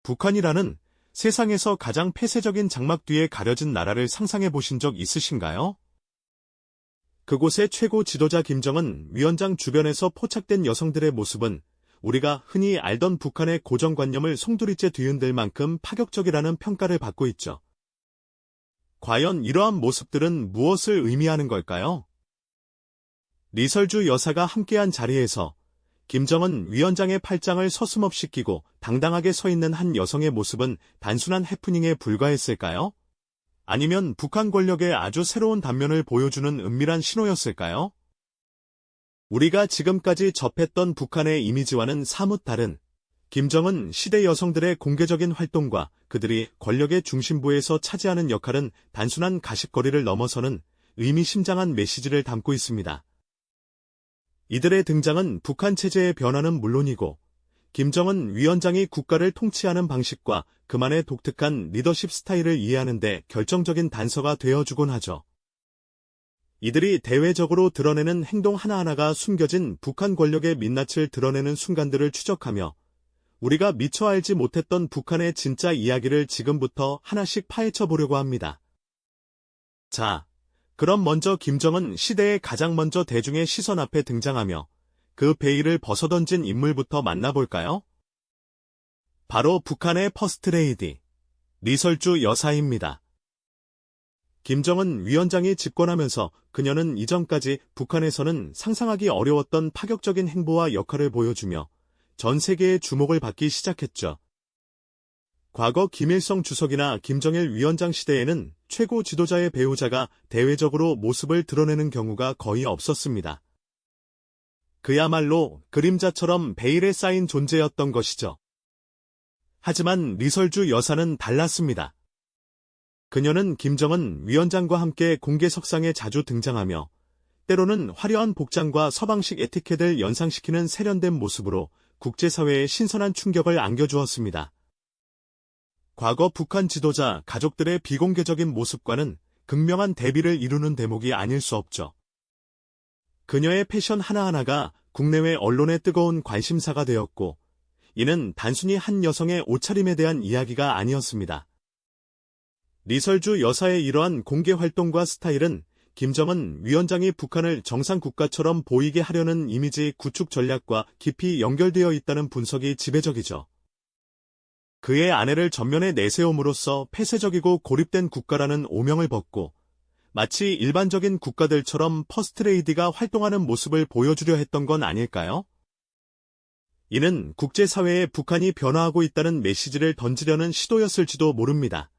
북한이라는 세상에서 가장 폐쇄적인 장막 뒤에 가려진 나라를 상상해 보신 적 있으신가요? 그곳의 최고 지도자 김정은 위원장 주변에서 포착된 여성들의 모습은 우리가 흔히 알던 북한의 고정관념을 송두리째 뒤흔들 만큼 파격적이라는 평가를 받고 있죠. 과연 이러한 모습들은 무엇을 의미하는 걸까요? 리설주 여사가 함께한 자리에서 김정은 위원장의 팔짱을 서슴없이 끼고 당당하게 서 있는 한 여성의 모습은 단순한 해프닝에 불과했을까요? 아니면 북한 권력의 아주 새로운 단면을 보여주는 은밀한 신호였을까요? 우리가 지금까지 접했던 북한의 이미지와는 사뭇 다른 김정은 시대 여성들의 공개적인 활동과 그들이 권력의 중심부에서 차지하는 역할은 단순한 가십거리를 넘어서는 의미심장한 메시지를 담고 있습니다. 이들의 등장은 북한 체제의 변화는 물론이고 김정은 위원장이 국가를 통치하는 방식과 그만의 독특한 리더십 스타일을 이해하는 데 결정적인 단서가 되어주곤 하죠. 이들이 대외적으로 드러내는 행동 하나하나가 숨겨진 북한 권력의 민낯을 드러내는 순간들을 추적하며 우리가 미처 알지 못했던 북한의 진짜 이야기를 지금부터 하나씩 파헤쳐 보려고 합니다. 자, 그럼 먼저 김정은 시대에 가장 먼저 대중의 시선 앞에 등장하며 그 베일을 벗어던진 인물부터 만나볼까요? 바로 북한의 퍼스트레이디, 리설주 여사입니다. 김정은 위원장이 집권하면서 그녀는 이전까지 북한에서는 상상하기 어려웠던 파격적인 행보와 역할을 보여주며 전 세계의 주목을 받기 시작했죠. 과거 김일성 주석이나 김정일 위원장 시대에는 최고 지도자의 배우자가 대외적으로 모습을 드러내는 경우가 거의 없었습니다. 그야말로 그림자처럼 베일에 쌓인 존재였던 것이죠. 하지만 리설주 여사는 달랐습니다. 그녀는 김정은 위원장과 함께 공개석상에 자주 등장하며 때로는 화려한 복장과 서방식 에티켓을 연상시키는 세련된 모습으로 국제사회에 신선한 충격을 안겨주었습니다. 과거 북한 지도자 가족들의 비공개적인 모습과는 극명한 대비를 이루는 대목이 아닐 수 없죠. 그녀의 패션 하나하나가 국내외 언론의 뜨거운 관심사가 되었고 이는 단순히 한 여성의 옷차림에 대한 이야기가 아니었습니다. 리설주 여사의 이러한 공개 활동과 스타일은 김정은 위원장이 북한을 정상국가처럼 보이게 하려는 이미지 구축 전략과 깊이 연결되어 있다는 분석이 지배적이죠. 그의 아내를 전면에 내세움으로써 폐쇄적이고 고립된 국가라는 오명을 벗고 마치 일반적인 국가들처럼 퍼스트레이디가 활동하는 모습을 보여주려 했던 건 아닐까요? 이는 국제사회에 북한이 변화하고 있다는 메시지를 던지려는 시도였을지도 모릅니다.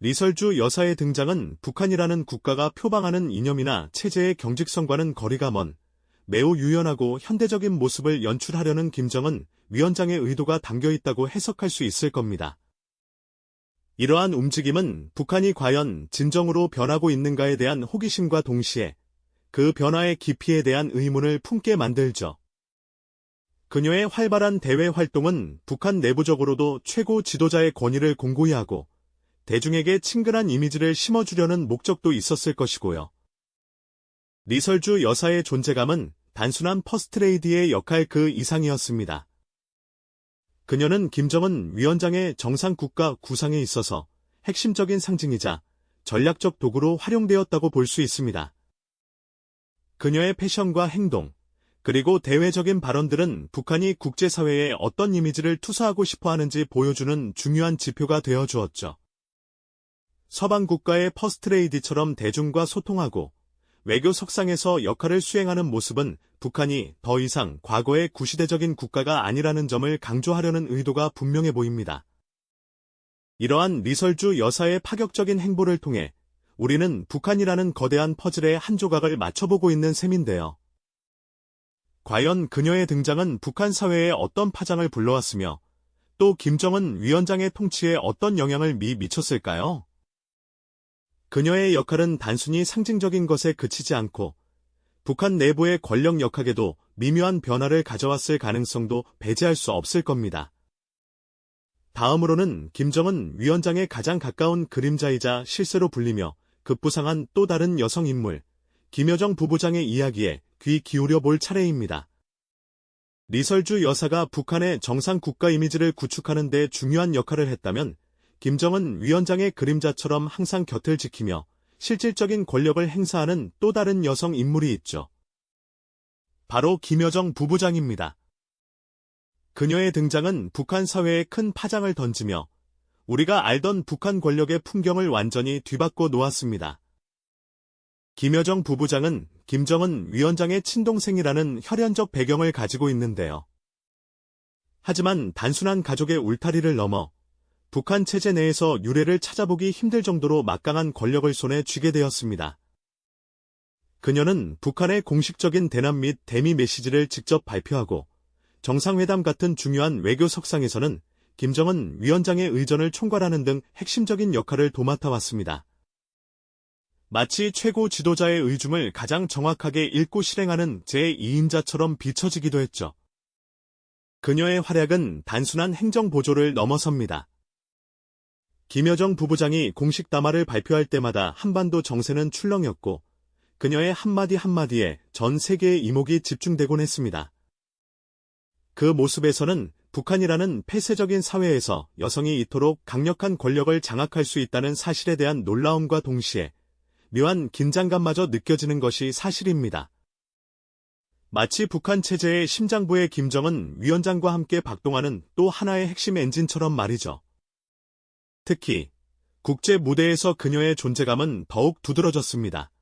리설주 여사의 등장은 북한이라는 국가가 표방하는 이념이나 체제의 경직성과는 거리가 먼 매우 유연하고 현대적인 모습을 연출하려는 김정은 위원장의 의도가 담겨있다고 해석할 수 있을 겁니다. 이러한 움직임은 북한이 과연 진정으로 변하고 있는가에 대한 호기심과 동시에 그 변화의 깊이에 대한 의문을 품게 만들죠. 그녀의 활발한 대외 활동은 북한 내부적으로도 최고 지도자의 권위를 공고히 하고 대중에게 친근한 이미지를 심어주려는 목적도 있었을 것이고요. 리설주 여사의 존재감은 단순한 퍼스트레이디의 역할 그 이상이었습니다. 그녀는 김정은 위원장의 정상국가 구상에 있어서 핵심적인 상징이자 전략적 도구로 활용되었다고 볼 수 있습니다. 그녀의 패션과 행동, 그리고 대외적인 발언들은 북한이 국제사회에 어떤 이미지를 투사하고 싶어 하는지 보여주는 중요한 지표가 되어 주었죠. 서방 국가의 퍼스트레이디처럼 대중과 소통하고 외교 석상에서 역할을 수행하는 모습은 북한이 더 이상 과거의 구시대적인 국가가 아니라는 점을 강조하려는 의도가 분명해 보입니다. 이러한 리설주 여사의 파격적인 행보를 통해 우리는 북한이라는 거대한 퍼즐의 한 조각을 맞춰보고 있는 셈인데요. 과연 그녀의 등장은 북한 사회에 어떤 파장을 불러왔으며 또 김정은 위원장의 통치에 어떤 영향을 미쳤을까요? 그녀의 역할은 단순히 상징적인 것에 그치지 않고 북한 내부의 권력 역학에도 미묘한 변화를 가져왔을 가능성도 배제할 수 없을 겁니다. 다음으로는 김정은 위원장의 가장 가까운 그림자이자 실세로 불리며 급부상한 또 다른 여성 인물, 김여정 부부장의 이야기에 귀 기울여 볼 차례입니다. 리설주 여사가 북한의 정상 국가 이미지를 구축하는 데 중요한 역할을 했다면 김정은 위원장의 그림자처럼 항상 곁을 지키며 실질적인 권력을 행사하는 또 다른 여성 인물이 있죠. 바로 김여정 부부장입니다. 그녀의 등장은 북한 사회에 큰 파장을 던지며 우리가 알던 북한 권력의 풍경을 완전히 뒤바꿔 놓았습니다. 김여정 부부장은 김정은 위원장의 친동생이라는 혈연적 배경을 가지고 있는데요. 하지만 단순한 가족의 울타리를 넘어 북한 체제 내에서 유례를 찾아보기 힘들 정도로 막강한 권력을 손에 쥐게 되었습니다. 그녀는 북한의 공식적인 대남 및 대미 메시지를 직접 발표하고 정상회담 같은 중요한 외교 석상에서는 김정은 위원장의 의전을 총괄하는 등 핵심적인 역할을 도맡아왔습니다. 마치 최고 지도자의 의중을 가장 정확하게 읽고 실행하는 제2인자처럼 비춰지기도 했죠. 그녀의 활약은 단순한 행정 보조를 넘어섭니다. 김여정 부부장이 공식 담화를 발표할 때마다 한반도 정세는 출렁였고 그녀의 한마디 한마디에 전 세계의 이목이 집중되곤 했습니다. 그 모습에서는 북한이라는 폐쇄적인 사회에서 여성이 이토록 강력한 권력을 장악할 수 있다는 사실에 대한 놀라움과 동시에 묘한 긴장감마저 느껴지는 것이 사실입니다. 마치 북한 체제의 심장부의 김정은 위원장과 함께 박동하는 또 하나의 핵심 엔진처럼 말이죠. 특히 국제 무대에서 그녀의 존재감은 더욱 두드러졌습니다.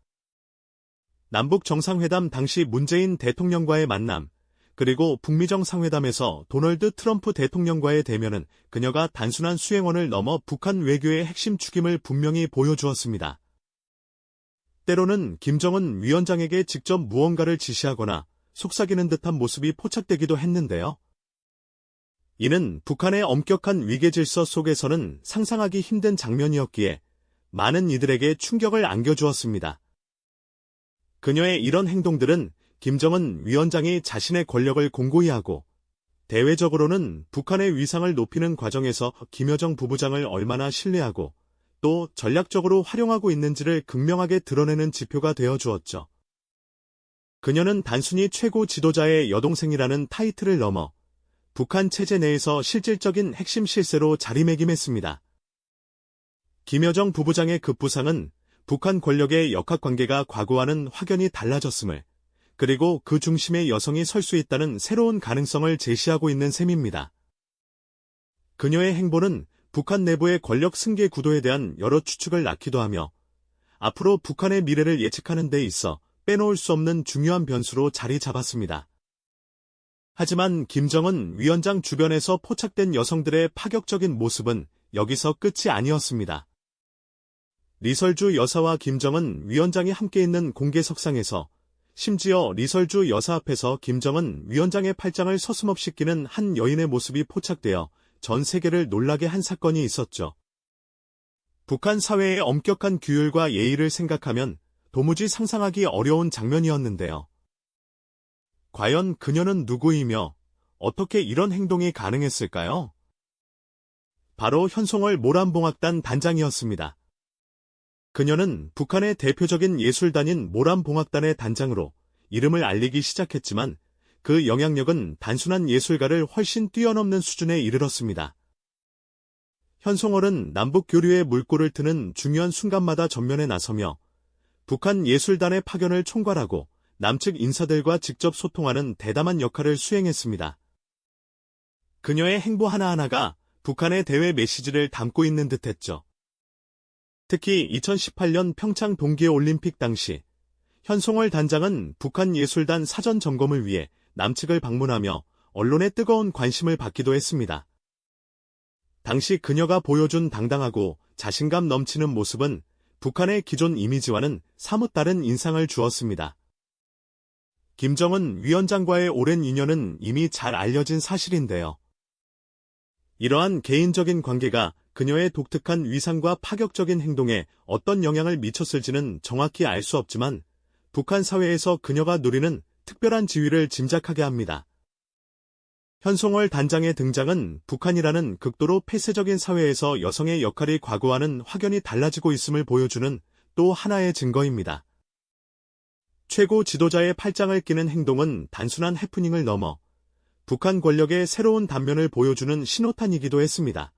남북 정상회담 당시 문재인 대통령과의 만남, 그리고 북미 정상회담에서 도널드 트럼프 대통령과의 대면은 그녀가 단순한 수행원을 넘어 북한 외교의 핵심 축임을 분명히 보여주었습니다. 때로는 김정은 위원장에게 직접 무언가를 지시하거나 속삭이는 듯한 모습이 포착되기도 했는데요. 이는 북한의 엄격한 위계질서 속에서는 상상하기 힘든 장면이었기에 많은 이들에게 충격을 안겨주었습니다. 그녀의 이런 행동들은 김정은 위원장이 자신의 권력을 공고히 하고 대외적으로는 북한의 위상을 높이는 과정에서 김여정 부부장을 얼마나 신뢰하고 또 전략적으로 활용하고 있는지를 극명하게 드러내는 지표가 되어 주었죠. 그녀는 단순히 최고 지도자의 여동생이라는 타이틀을 넘어 북한 체제 내에서 실질적인 핵심 실세로 자리매김했습니다. 김여정 부부장의 급부상은 북한 권력의 역학관계가 과거와는 확연히 달라졌음을, 그리고 그 중심에 여성이 설 수 있다는 새로운 가능성을 제시하고 있는 셈입니다. 그녀의 행보는 북한 내부의 권력 승계 구도에 대한 여러 추측을 낳기도 하며 앞으로 북한의 미래를 예측하는 데 있어 빼놓을 수 없는 중요한 변수로 자리 잡았습니다. 하지만 김정은 위원장 주변에서 포착된 여성들의 파격적인 모습은 여기서 끝이 아니었습니다. 리설주 여사와 김정은 위원장이 함께 있는 공개석상에서 심지어 리설주 여사 앞에서 김정은 위원장의 팔짱을 서슴없이 끼는 한 여인의 모습이 포착되어 전 세계를 놀라게 한 사건이 있었죠. 북한 사회의 엄격한 규율과 예의를 생각하면 도무지 상상하기 어려운 장면이었는데요. 과연 그녀는 누구이며 어떻게 이런 행동이 가능했을까요? 바로 현송월 모란봉악단 단장이었습니다. 그녀는 북한의 대표적인 예술단인 모란봉악단의 단장으로 이름을 알리기 시작했지만 그 영향력은 단순한 예술가를 훨씬 뛰어넘는 수준에 이르렀습니다. 현송월은 남북 교류의 물꼬를 트는 중요한 순간마다 전면에 나서며 북한 예술단의 파견을 총괄하고 남측 인사들과 직접 소통하는 대담한 역할을 수행했습니다. 그녀의 행보 하나하나가 북한의 대외 메시지를 담고 있는 듯했죠. 특히 2018년 평창 동계올림픽 당시 현송월 단장은 북한 예술단 사전 점검을 위해 남측을 방문하며 언론의 뜨거운 관심을 받기도 했습니다. 당시 그녀가 보여준 당당하고 자신감 넘치는 모습은 북한의 기존 이미지와는 사뭇 다른 인상을 주었습니다. 김정은 위원장과의 오랜 인연은 이미 잘 알려진 사실인데요. 이러한 개인적인 관계가 그녀의 독특한 위상과 파격적인 행동에 어떤 영향을 미쳤을지는 정확히 알 수 없지만 북한 사회에서 그녀가 누리는 특별한 지위를 짐작하게 합니다. 현송월 단장의 등장은 북한이라는 극도로 폐쇄적인 사회에서 여성의 역할이 과거와는 확연히 달라지고 있음을 보여주는 또 하나의 증거입니다. 최고 지도자의 팔짱을 끼는 행동은 단순한 해프닝을 넘어 북한 권력의 새로운 단면을 보여주는 신호탄이기도 했습니다.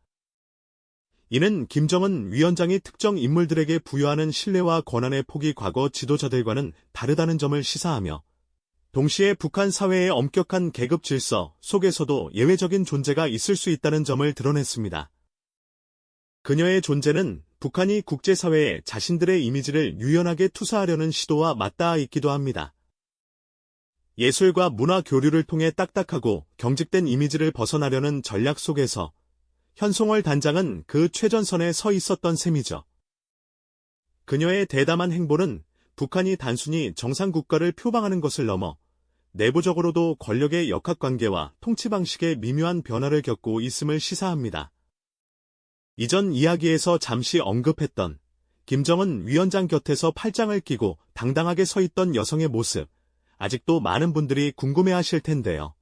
이는 김정은 위원장이 특정 인물들에게 부여하는 신뢰와 권한의 폭이 과거 지도자들과는 다르다는 점을 시사하며 동시에 북한 사회의 엄격한 계급 질서 속에서도 예외적인 존재가 있을 수 있다는 점을 드러냈습니다. 그녀의 존재는 북한이 국제사회에 자신들의 이미지를 유연하게 투사하려는 시도와 맞닿아 있기도 합니다. 예술과 문화 교류를 통해 딱딱하고 경직된 이미지를 벗어나려는 전략 속에서 현송월 단장은 그 최전선에 서 있었던 셈이죠. 그녀의 대담한 행보는 북한이 단순히 정상국가를 표방하는 것을 넘어 내부적으로도 권력의 역학관계와 통치 방식의 미묘한 변화를 겪고 있음을 시사합니다. 이전 이야기에서 잠시 언급했던 김정은 위원장 곁에서 팔짱을 끼고 당당하게 서 있던 여성의 모습, 아직도 많은 분들이 궁금해하실 텐데요.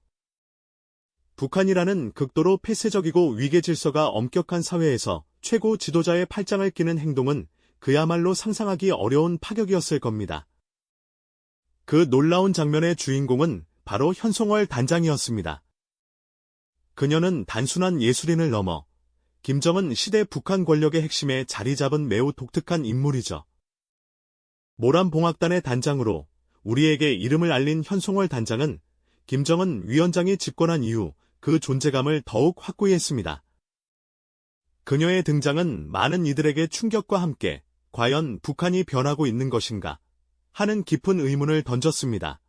북한이라는 극도로 폐쇄적이고 위계 질서가 엄격한 사회에서 최고 지도자의 팔짱을 끼는 행동은 그야말로 상상하기 어려운 파격이었을 겁니다. 그 놀라운 장면의 주인공은 바로 현송월 단장이었습니다. 그녀는 단순한 예술인을 넘어 김정은 시대 북한 권력의 핵심에 자리 잡은 매우 독특한 인물이죠. 모란봉악단의 단장으로 우리에게 이름을 알린 현송월 단장은 김정은 위원장이 집권한 이후 그 존재감을 더욱 확고히 했습니다. 그녀의 등장은 많은 이들에게 충격과 함께 과연 북한이 변하고 있는 것인가 하는 깊은 의문을 던졌습니다.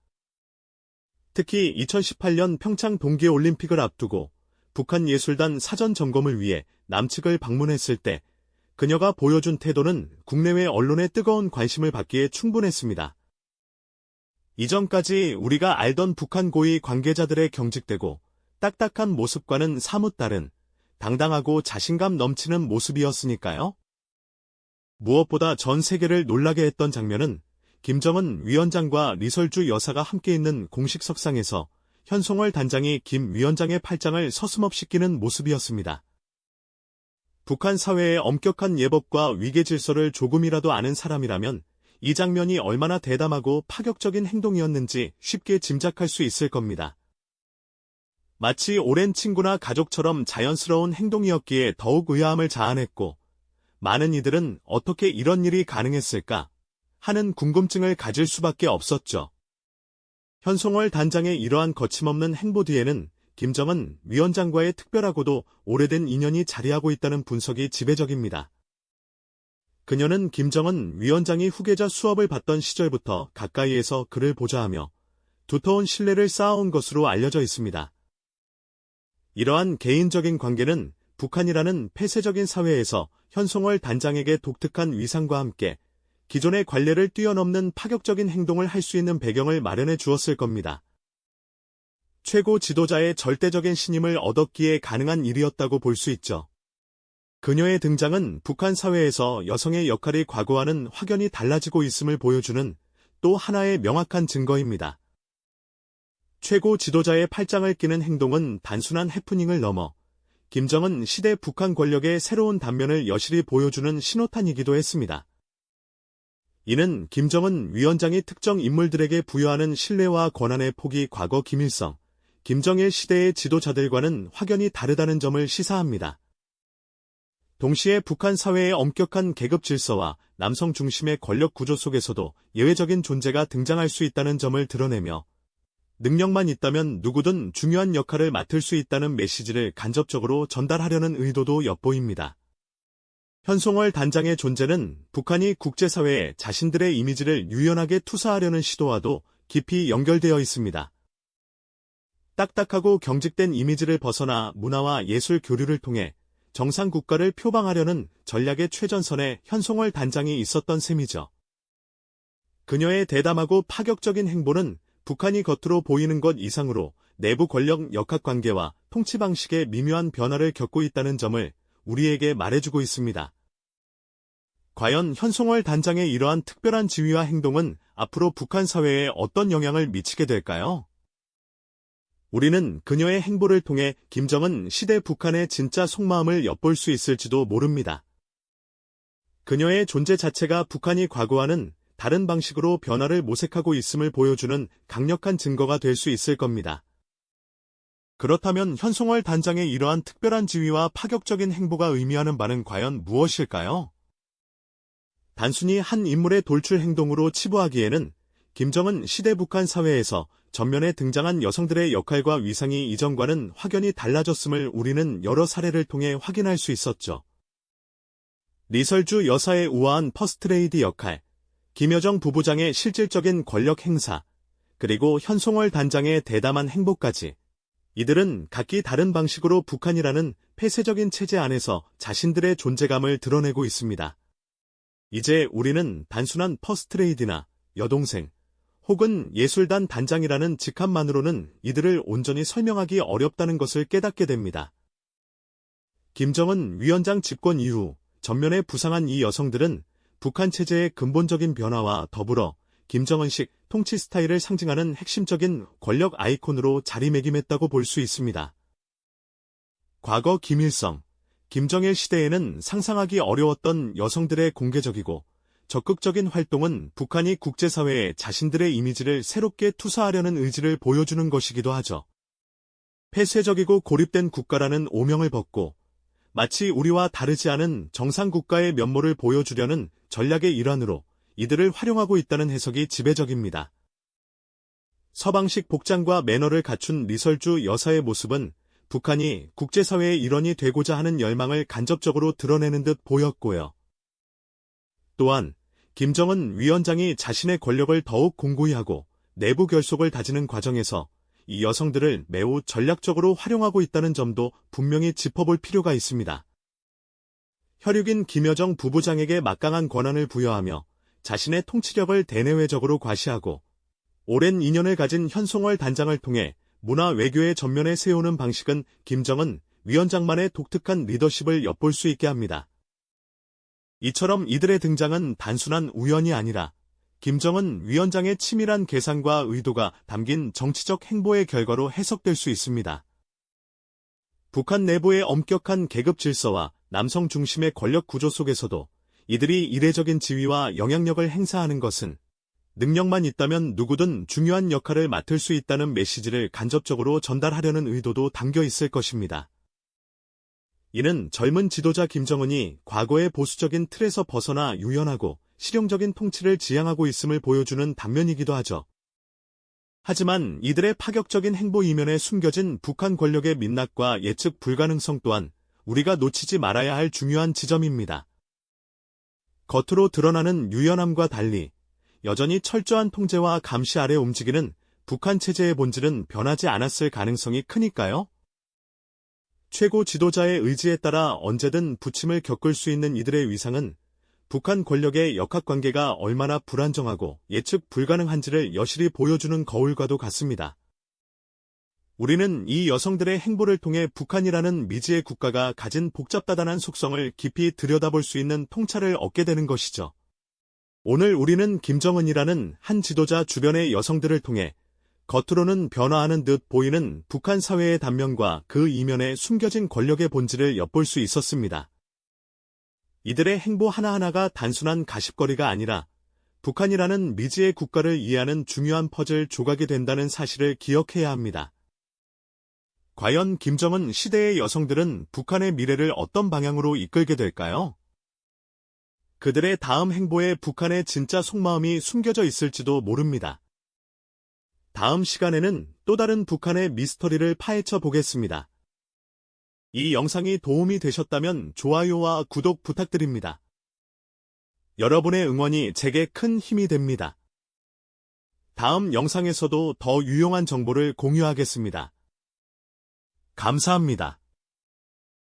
특히 2018년 평창 동계올림픽을 앞두고 북한 예술단 사전 점검을 위해 남측을 방문했을 때 그녀가 보여준 태도는 국내외 언론의 뜨거운 관심을 받기에 충분했습니다. 이전까지 우리가 알던 북한 고위 관계자들의 경직되고 딱딱한 모습과는 사뭇 다른 당당하고 자신감 넘치는 모습이었으니까요. 무엇보다 전 세계를 놀라게 했던 장면은 김정은 위원장과 리설주 여사가 함께 있는 공식 석상에서 현송월 단장이 김 위원장의 팔짱을 서슴없이 끼는 모습이었습니다. 북한 사회의 엄격한 예법과 위계 질서를 조금이라도 아는 사람이라면 이 장면이 얼마나 대담하고 파격적인 행동이었는지 쉽게 짐작할 수 있을 겁니다. 마치 오랜 친구나 가족처럼 자연스러운 행동이었기에 더욱 의아함을 자아냈고 많은 이들은 어떻게 이런 일이 가능했을까 하는 궁금증을 가질 수밖에 없었죠. 현송월 단장의 이러한 거침없는 행보 뒤에는 김정은 위원장과의 특별하고도 오래된 인연이 자리하고 있다는 분석이 지배적입니다. 그녀는 김정은 위원장이 후계자 수업을 받던 시절부터 가까이에서 그를 보좌하며 두터운 신뢰를 쌓아온 것으로 알려져 있습니다. 이러한 개인적인 관계는 북한이라는 폐쇄적인 사회에서 현송월 단장에게 독특한 위상과 함께 기존의 관례를 뛰어넘는 파격적인 행동을 할 수 있는 배경을 마련해 주었을 겁니다. 최고 지도자의 절대적인 신임을 얻었기에 가능한 일이었다고 볼 수 있죠. 그녀의 등장은 북한 사회에서 여성의 역할이 과거와는 확연히 달라지고 있음을 보여주는 또 하나의 명확한 증거입니다. 최고 지도자의 팔짱을 끼는 행동은 단순한 해프닝을 넘어 김정은 시대 북한 권력의 새로운 단면을 여실히 보여주는 신호탄이기도 했습니다. 이는 김정은 위원장이 특정 인물들에게 부여하는 신뢰와 권한의 폭이 과거 김일성, 김정일 시대의 지도자들과는 확연히 다르다는 점을 시사합니다. 동시에 북한 사회의 엄격한 계급 질서와 남성 중심의 권력 구조 속에서도 예외적인 존재가 등장할 수 있다는 점을 드러내며 능력만 있다면 누구든 중요한 역할을 맡을 수 있다는 메시지를 간접적으로 전달하려는 의도도 엿보입니다. 현송월 단장의 존재는 북한이 국제사회에 자신들의 이미지를 유연하게 투사하려는 시도와도 깊이 연결되어 있습니다. 딱딱하고 경직된 이미지를 벗어나 문화와 예술 교류를 통해 정상 국가를 표방하려는 전략의 최전선에 현송월 단장이 있었던 셈이죠. 그녀의 대담하고 파격적인 행보는 북한이 겉으로 보이는 것 이상으로 내부 권력 역학관계와 통치 방식의 미묘한 변화를 겪고 있다는 점을 우리에게 말해주고 있습니다. 과연 현송월 단장의 이러한 특별한 지위와 행동은 앞으로 북한 사회에 어떤 영향을 미치게 될까요? 우리는 그녀의 행보를 통해 김정은 시대 북한의 진짜 속마음을 엿볼 수 있을지도 모릅니다. 그녀의 존재 자체가 북한이 과거와는 다른 방식으로 변화를 모색하고 있음을 보여주는 강력한 증거가 될 수 있을 겁니다. 그렇다면 현송월 단장의 이러한 특별한 지위와 파격적인 행보가 의미하는 바는 과연 무엇일까요? 단순히 한 인물의 돌출 행동으로 치부하기에는 김정은 시대 북한 사회에서 전면에 등장한 여성들의 역할과 위상이 이전과는 확연히 달라졌음을 우리는 여러 사례를 통해 확인할 수 있었죠. 리설주 여사의 우아한 퍼스트레이디 역할, 김여정 부부장의 실질적인 권력 행사, 그리고 현송월 단장의 대담한 행보까지. 이들은 각기 다른 방식으로 북한이라는 폐쇄적인 체제 안에서 자신들의 존재감을 드러내고 있습니다. 이제 우리는 단순한 퍼스트레이디나 여동생, 혹은 예술단 단장이라는 직함만으로는 이들을 온전히 설명하기 어렵다는 것을 깨닫게 됩니다. 김정은 위원장 집권 이후 전면에 부상한 이 여성들은 북한 체제의 근본적인 변화와 더불어 김정은식 통치 스타일을 상징하는 핵심적인 권력 아이콘으로 자리매김했다고 볼 수 있습니다. 과거 김일성, 김정일 시대에는 상상하기 어려웠던 여성들의 공개적이고 적극적인 활동은 북한이 국제사회에 자신들의 이미지를 새롭게 투사하려는 의지를 보여주는 것이기도 하죠. 폐쇄적이고 고립된 국가라는 오명을 벗고 마치 우리와 다르지 않은 정상국가의 면모를 보여주려는 전략의 일환으로 이들을 활용하고 있다는 해석이 지배적입니다. 서방식 복장과 매너를 갖춘 리설주 여사의 모습은 북한이 국제사회의 일원이 되고자 하는 열망을 간접적으로 드러내는 듯 보였고요. 또한 김정은 위원장이 자신의 권력을 더욱 공고히 하고 내부 결속을 다지는 과정에서 이 여성들을 매우 전략적으로 활용하고 있다는 점도 분명히 짚어볼 필요가 있습니다. 혈육인 김여정 부부장에게 막강한 권한을 부여하며 자신의 통치력을 대내외적으로 과시하고 오랜 인연을 가진 현송월 단장을 통해 문화 외교의 전면에 세우는 방식은 김정은 위원장만의 독특한 리더십을 엿볼 수 있게 합니다. 이처럼 이들의 등장은 단순한 우연이 아니라 김정은 위원장의 치밀한 계산과 의도가 담긴 정치적 행보의 결과로 해석될 수 있습니다. 북한 내부의 엄격한 계급 질서와 남성 중심의 권력 구조 속에서도 이들이 이례적인 지위와 영향력을 행사하는 것은 능력만 있다면 누구든 중요한 역할을 맡을 수 있다는 메시지를 간접적으로 전달하려는 의도도 담겨 있을 것입니다. 이는 젊은 지도자 김정은이 과거의 보수적인 틀에서 벗어나 유연하고 실용적인 통치를 지향하고 있음을 보여주는 단면이기도 하죠. 하지만 이들의 파격적인 행보 이면에 숨겨진 북한 권력의 민낯과 예측 불가능성 또한 우리가 놓치지 말아야 할 중요한 지점입니다. 겉으로 드러나는 유연함과 달리 여전히 철저한 통제와 감시 아래 움직이는 북한 체제의 본질은 변하지 않았을 가능성이 크니까요. 최고 지도자의 의지에 따라 언제든 부침을 겪을 수 있는 이들의 위상은 북한 권력의 역학관계가 얼마나 불안정하고 예측 불가능한지를 여실히 보여주는 거울과도 같습니다. 우리는 이 여성들의 행보를 통해 북한이라는 미지의 국가가 가진 복잡다단한 속성을 깊이 들여다볼 수 있는 통찰을 얻게 되는 것이죠. 오늘 우리는 김정은이라는 한 지도자 주변의 여성들을 통해 겉으로는 변화하는 듯 보이는 북한 사회의 단면과 그 이면에 숨겨진 권력의 본질을 엿볼 수 있었습니다. 이들의 행보 하나하나가 단순한 가십거리가 아니라 북한이라는 미지의 국가를 이해하는 중요한 퍼즐 조각이 된다는 사실을 기억해야 합니다. 과연 김정은 시대의 여성들은 북한의 미래를 어떤 방향으로 이끌게 될까요? 그들의 다음 행보에 북한의 진짜 속마음이 숨겨져 있을지도 모릅니다. 다음 시간에는 또 다른 북한의 미스터리를 파헤쳐 보겠습니다. 이 영상이 도움이 되셨다면 좋아요와 구독 부탁드립니다. 여러분의 응원이 제게 큰 힘이 됩니다. 다음 영상에서도 더 유용한 정보를 공유하겠습니다. 감사합니다.